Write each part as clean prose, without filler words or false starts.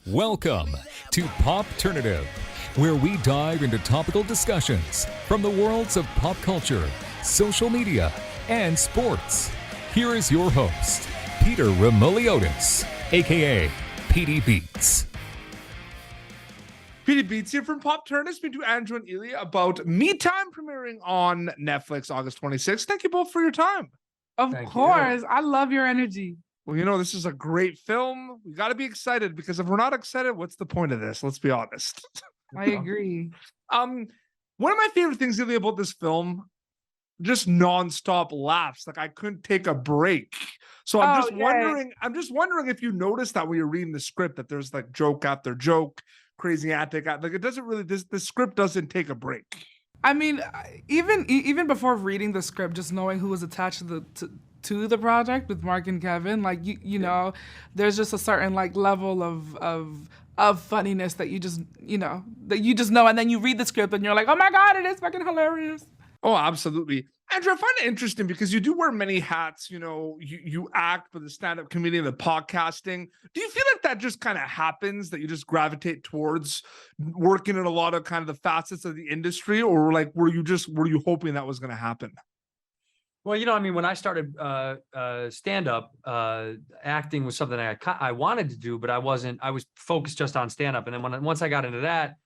Welcome to Popternative, where we dive into topical discussions from the worlds of pop culture, social media, and sports. Here is your host, Peter Remoliotis, aka PD Beats. PD Beats here from Popternative, speaking to Andrew and Ilia about Me Time premiering on Netflix August 26th. Thank you both for your time. Of course. I love your energy. Well, you know, this is a great film. We got to be excited because if we're not excited, what's the point of this? Let's be honest. I agree. One of my favorite things really about this film, just nonstop laughs. Like I couldn't take a break. So I'm just wondering if you noticed that when you're reading the script that there's like joke after joke, crazy antic. Like it doesn't really. The script doesn't take a break. I mean, even before reading the script, just knowing who was attached to the project with Mark and Kevin, like you know, there's just a certain like level of funniness that you just know, and then you read the script and you're like, oh my God, it is fucking hilarious. Oh, absolutely. Andrew, I find it interesting because you do wear many hats. You know, you act for the stand-up comedian, the podcasting. Do you feel like that just kind of happens, that you just gravitate towards working in a lot of kind of the facets of the industry, or like were you hoping that was going to happen? Well, you know, I mean, when I started stand-up, acting was something I wanted to do, but I was focused just on stand-up. And then once I got into that,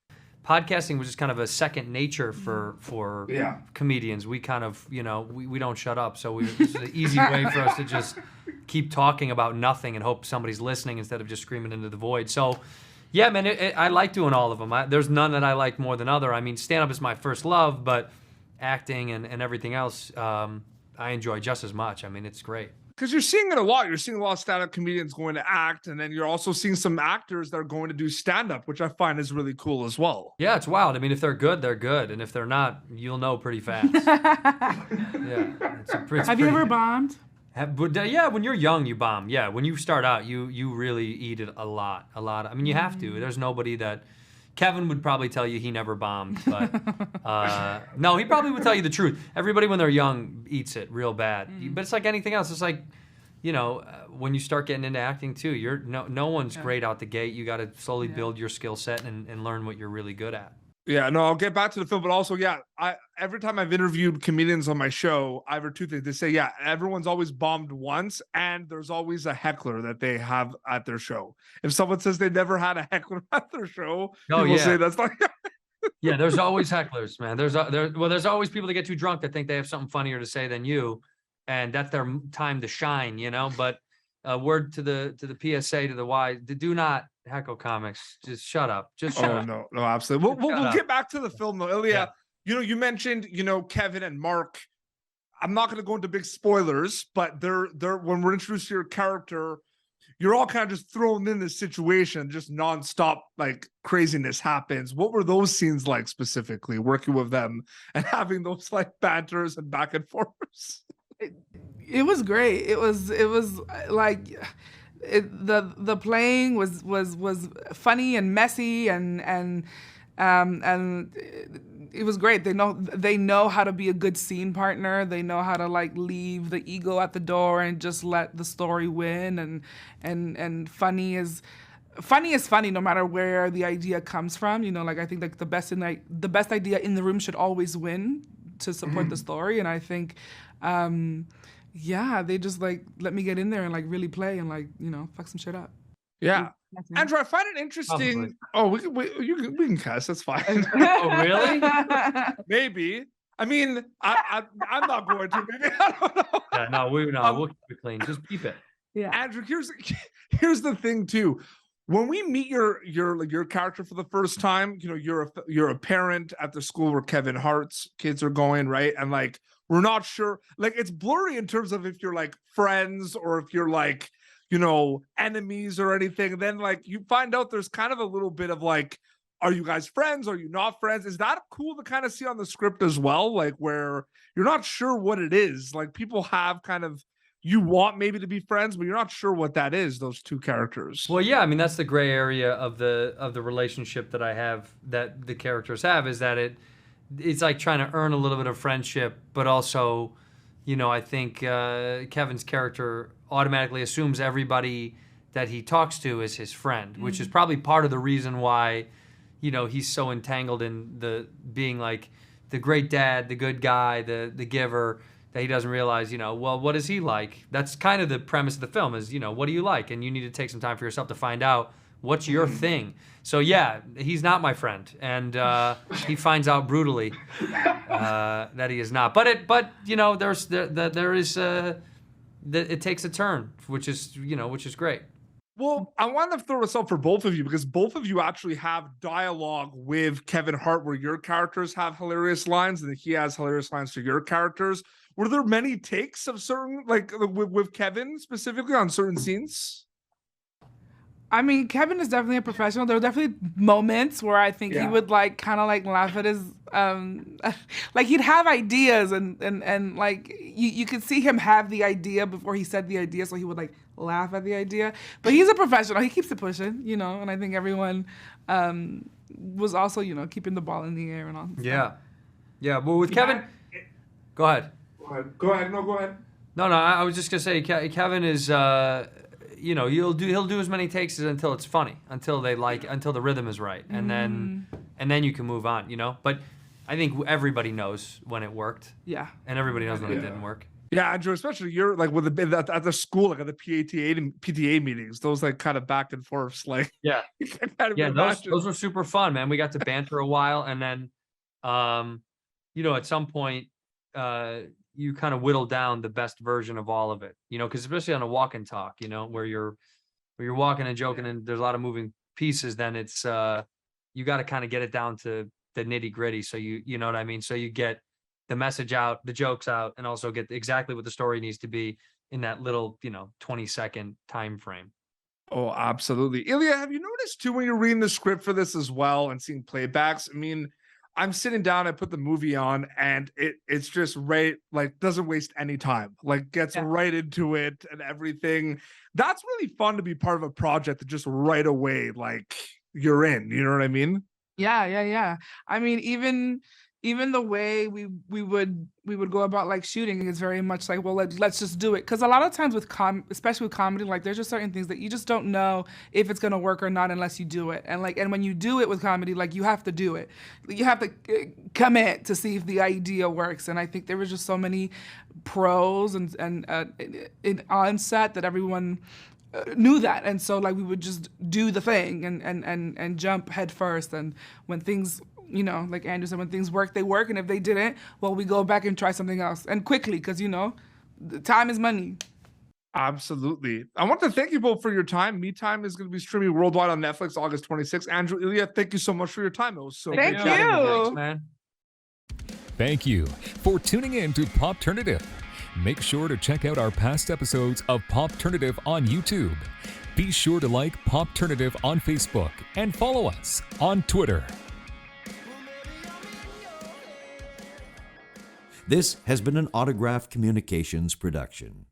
podcasting was just kind of a second nature for comedians. We kind of, you know, we don't shut up. So this is an easy way for us to just keep talking about nothing and hope somebody's listening instead of just screaming into the void. So, yeah, man, I like doing all of them. There's none that I like more than other. I mean, stand-up is my first love, but acting and everything else, I enjoy just as much. I mean, it's great. Because you're seeing it a lot. You're seeing a lot of stand-up comedians going to act, and then you're also seeing some actors that are going to do stand-up, which I find is really cool as well. Yeah, it's wild. I mean, if they're good, they're good. And if they're not, you'll know pretty fast. Have you ever bombed? Yeah, when you're young, you bomb. Yeah, when you start out, you really eat it a lot. I mean, you have to. There's nobody that... Kevin would probably tell you he never bombed, but no, he probably would tell you the truth. Everybody when they're young eats it real bad. But it's like anything else. It's like, you know, when you start getting into acting too, no one's great out the gate. You got to slowly build your skill set and learn what you're really good at. Yeah, no, I'll get back to the film, but also, every time I've interviewed comedians on my show, I've heard two things. They say, everyone's always bombed once, and there's always a heckler that they have at their show. If someone says they never had a heckler at their show, people say that's not... Yeah, there's always hecklers, man. There's always people that get too drunk that think they have something funnier to say than you, and that's their time to shine, you know? But word to the PSA, to the Y, do not heckle comics. Just shut up. Just shut up. No, absolutely. We'll get back to the film though. Ilia, you mentioned, Kevin and Mark. I'm not going to go into big spoilers, but they're when we're introduced to your character, you're all kind of just thrown in this situation, just nonstop like craziness happens. What were those scenes like specifically, working with them and having those like banters and back and forths? It was great. It was like the playing was funny and messy and it was great. They know how to be a good scene partner. They know how to like leave the ego at the door and just let the story win. And funny is funny no matter where the idea comes from. You know, like I think like the best idea in the room should always win to support the story. And I think. They just like let me get in there and like really play and like, you know, fuck some shit up. Yeah. Andrew, I find it interesting. Probably. Oh, we can cuss. That's fine. Oh, really? Maybe. I mean, I'm not going to. Maybe I don't know. Yeah, we'll keep it clean. Just keep it. Yeah. Andrew, here's the thing too. When we meet your character for the first time, you know, you're a parent at the school where Kevin Hart's kids are going, right? And like we're not sure, like it's blurry in terms of if you're like friends or if you're like, you know, enemies or anything. And then like you find out there's kind of a little bit of like, are you guys friends? Are you not friends? Is that cool to kind of see on the script as well? Like where you're not sure what it is. Like people have kind of, you want maybe to be friends, but you're not sure what that is, those two characters. Well, yeah, I mean, that's the gray area of the relationship that I have, that the characters have, is that it's like trying to earn a little bit of friendship, but also, you know, I think Kevin's character automatically assumes everybody that he talks to is his friend, which is probably part of the reason why, you know, he's so entangled in the being like the great dad, the good guy, the giver, that he doesn't realize, you know, well, what is he like? That's kind of the premise of the film is, you know, what do you like? And you need to take some time for yourself to find out what's your thing. So yeah, he's not my friend, and he finds out brutally that he is not. But you know, it takes a turn, which is great. Well, I want to throw this up for both of you because both of you actually have dialogue with Kevin Hart where your characters have hilarious lines and he has hilarious lines for your characters. Were there many takes of certain, like with Kevin specifically on certain scenes? I mean, Kevin is definitely a professional. There were definitely moments where I think he would like kind of like laugh at his like he'd have ideas and like you could see him have the idea before he said the idea, so he would like laugh at the idea. But he's a professional. He keeps it pushing, you know, and I think everyone was also, you know, keeping the ball in the air and all. Yeah. Yeah, well with Kevin, go ahead. Go ahead. No, go ahead. No, I was just gonna say Kevin is you know, he'll do as many takes until it's funny, until the rhythm is right, and then you can move on, you know. But I think everybody knows when it worked. Yeah. And everybody knows when it didn't work. Yeah, Andrew, especially you're like with at the school, like at the PTA meetings, those like kind of back and forths, like those were super fun, man. We got to banter a while, and then you know, at some point you kind of whittle down the best version of all of it, you know, because especially on a walk and talk, you know, where you're walking and joking and there's a lot of moving pieces, then it's you got to kind of get it down to the nitty gritty. So you know what I mean? So you get the message out, the jokes out, and also get exactly what the story needs to be in that little, you know, 20-second time frame. Oh, absolutely. Ilia, have you noticed too when you're reading the script for this as well and seeing playbacks? I mean, I'm sitting down, I put the movie on, and it's just right, like doesn't waste any time, like gets right into it and everything. That's really fun to be part of a project that just right away, like you're in, you know what I mean? Yeah. I mean, even the way we would go about like shooting is very much like, well, let's just do it. Because a lot of times especially with comedy, like there's just certain things that you just don't know if it's gonna work or not unless you do it. And when you do it with comedy, like you have to do it. You have to commit to see if the idea works. And I think there was just so many pros and on set that everyone knew that, and so like we would just do the thing and jump head first. And when things, you know, like Andrew said, when things work, they work, and if they didn't, well, we go back and try something else, and quickly, because you know, time is money. Absolutely. I want to thank you both for your time. Me Time is going to be streaming worldwide on Netflix August 26th. Andrew, Ilia, thank you so much for your time. It was so thank great. you. Thanks, man. Thank you for tuning in to Popternative. Make sure to check out our past episodes of Popternative on YouTube. Be sure to like Popternative on Facebook and follow us on Twitter. This has been an Autograph Communications production.